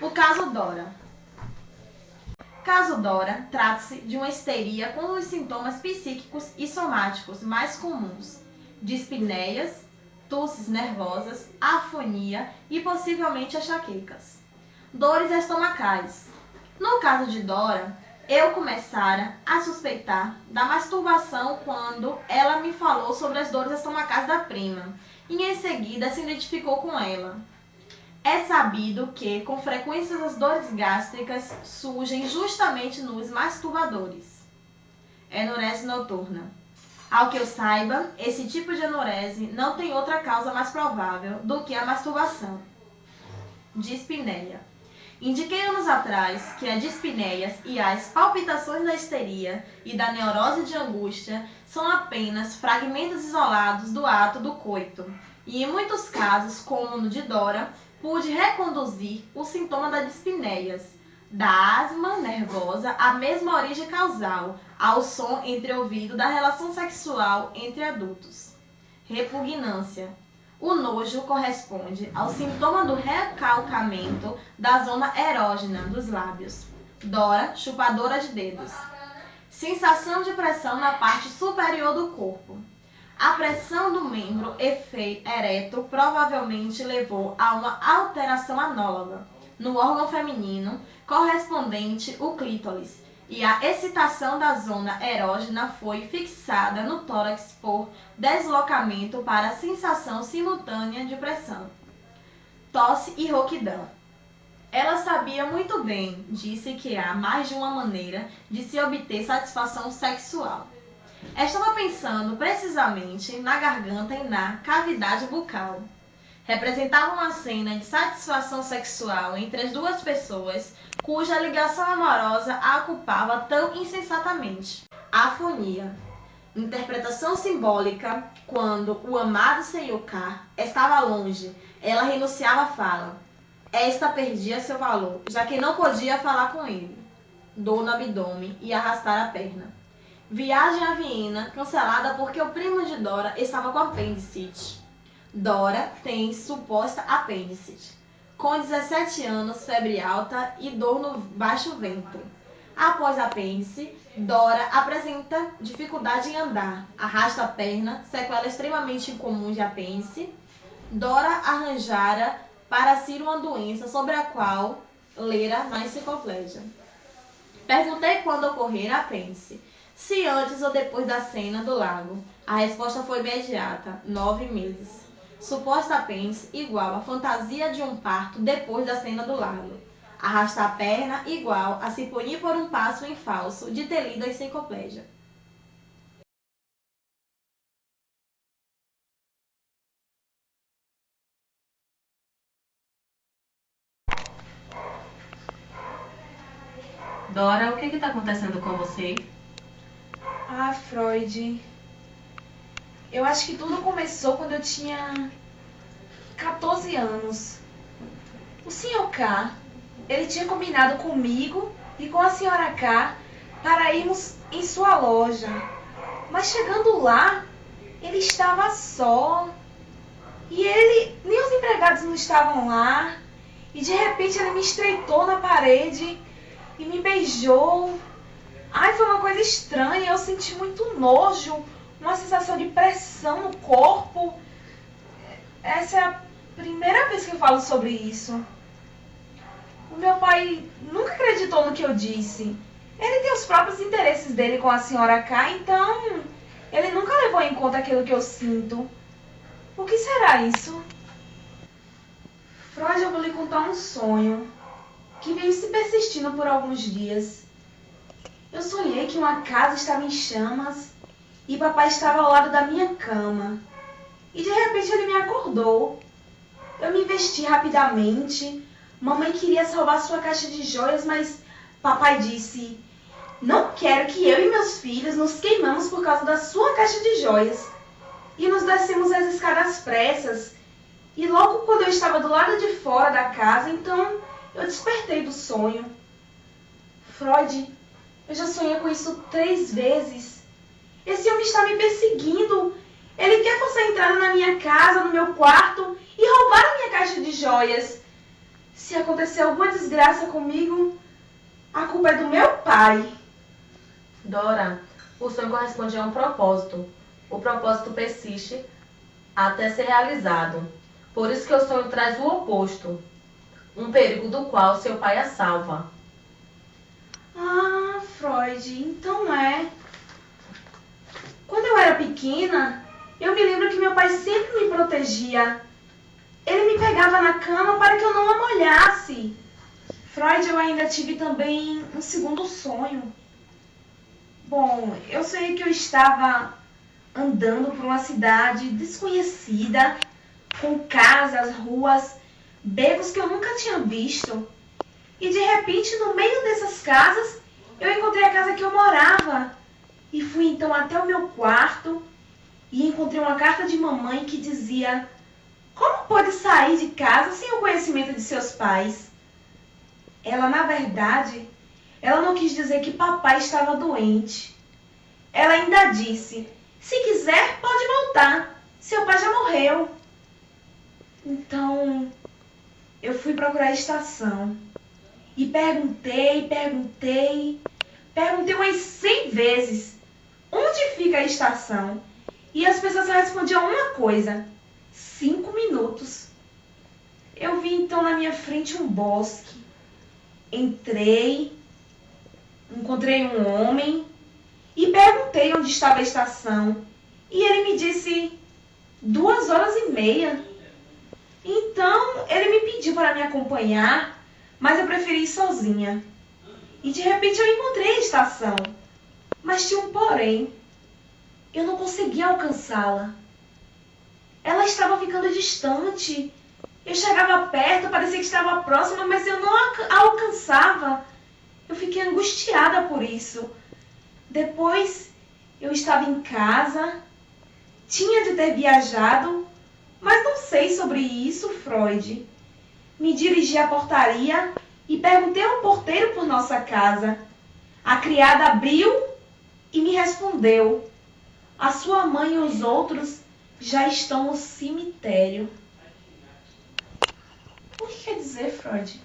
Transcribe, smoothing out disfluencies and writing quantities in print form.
O caso Dora. Caso Dora trata-se de uma histeria com os sintomas psíquicos e somáticos mais comuns: dispneias, tosses nervosas, afonia e possivelmente enxaquecas. Dores estomacais. No caso de Dora, eu começara a suspeitar da masturbação quando ela me falou sobre as dores estomacais da prima e em seguida se identificou com ela. É sabido que, com frequência, as dores gástricas surgem justamente nos masturbadores. Enurese noturna. Ao que eu saiba, esse tipo de enurese não tem outra causa mais provável do que a masturbação. Dispneia. Indiquei anos atrás que a dispneias e as palpitações da histeria e da neurose de angústia são apenas fragmentos isolados do ato do coito, e em muitos casos, como no de Dora, pude reconduzir o sintoma da dispneias, da asma nervosa, à mesma origem causal, ao som entreouvido da relação sexual entre adultos. Repugnância. O nojo corresponde ao sintoma do recalcamento da zona erógena dos lábios. Dora, chupadora de dedos. Sensação de pressão na parte superior do corpo. A pressão do membro ereto provavelmente levou a uma alteração análoga no órgão feminino correspondente ao clítoris, e a excitação da zona erógena foi fixada no tórax por deslocamento para a sensação simultânea de pressão. Tosse e rouquidão. Ela sabia muito bem, disse, que há mais de uma maneira de se obter satisfação sexual. Estava pensando precisamente na garganta e na cavidade bucal. Representava uma cena de satisfação sexual entre as duas pessoas cuja ligação amorosa a ocupava tão insensatamente. Afonia. Interpretação simbólica: quando o amado Seiyuka estava longe, ela renunciava à fala. Esta perdia seu valor, já que não podia falar com ele. Dor no abdômen e arrastar a perna. Viagem a Viena cancelada porque o primo de Dora estava com apendicite. Dora tem suposta apendicite. Com 17 anos, febre alta e dor no baixo ventre. Após a apêndice, Dora apresenta dificuldade em andar, arrasta a perna, sequela extremamente incomum de apêndice. Dora arranjara para si uma doença sobre a qual lera na enciclopédia. Perguntei quando ocorrera a apêndice, se antes ou depois da cena do lago. A resposta foi imediata: 9 meses. Suposta apêndice igual a fantasia de um parto depois da cena do lago. Arrastar a perna igual a se punir por um passo em falso de ter lido a enciclopédia. Dora, o que está acontecendo com você? Ah, Freud. Eu acho que tudo começou quando eu tinha 14 anos. O Sr. K, ele tinha combinado comigo e com a Sra. K para irmos em sua loja. Mas chegando lá, ele estava só. E nem os empregados não estavam lá. E de repente ele me estreitou na parede e me beijou. Ai, foi uma coisa estranha, eu senti muito nojo, uma sensação de pressão no corpo. Essa é a primeira vez que eu falo sobre isso. O meu pai nunca acreditou no que eu disse. Ele tem os próprios interesses dele com a Sra. K, então ele nunca levou em conta aquilo que eu sinto. O que será isso? Freud, eu vou lhe contar um sonho que veio se persistindo por alguns dias. Eu sonhei que uma casa estava em chamas e papai estava ao lado da minha cama. E de repente ele me acordou. Eu me vesti rapidamente. Mamãe queria salvar sua caixa de joias, mas papai disse: não quero que eu e meus filhos nos queimamos por causa da sua caixa de joias. E nos descemos as escadas pressas. E logo quando eu estava do lado de fora da casa, então eu despertei do sonho. Freud, eu já sonhei com isso 3 vezes. Esse homem está me perseguindo. Ele quer forçar a entrada na minha casa, no meu quarto, e roubar a minha caixa de joias. Se acontecer alguma desgraça comigo, a culpa é do meu pai. Dora, o sonho corresponde a um propósito. O propósito persiste até ser realizado. Por isso que o sonho traz o oposto, um perigo do qual seu pai a salva. Ah, Freud, então é. Quando eu era pequena, eu me lembro que meu pai sempre me protegia. Ele me pegava na cama para que eu não a molhasse. Freud, eu ainda tive também um segundo sonho. Bom, eu sonhei que eu estava andando por uma cidade desconhecida, com casas, ruas, becos que eu nunca tinha visto. E de repente, no meio dessas casas, eu encontrei a casa que eu morava. E fui então até o meu quarto e encontrei uma carta de mamãe que dizia: como pôde sair de casa sem o conhecimento de seus pais? Ela, na verdade, ela não quis dizer que papai estava doente. Ela ainda disse: se quiser, pode voltar. Seu pai já morreu. Então, eu fui procurar a estação. E perguntei umas 100 vezes onde fica a estação. E as pessoas só respondiam uma coisa: 5 minutos. Eu vi então na minha frente um bosque. Entrei, encontrei um homem e perguntei onde estava a estação. E ele me disse 2h30. Então ele me pediu para me acompanhar, mas eu preferi ir sozinha. E de repente eu encontrei a estação. Mas tinha um porém. Eu não conseguia alcançá-la. Ela estava ficando distante. Eu chegava perto, parecia que estava próxima, mas eu não a alcançava. Eu fiquei angustiada por isso. Depois, eu estava em casa, tinha de ter viajado, mas não sei sobre isso, Freud. Me dirigi à portaria e perguntei ao porteiro por nossa casa. A criada abriu e me respondeu: a sua mãe e os outros já estão no cemitério. O que quer dizer, Freud?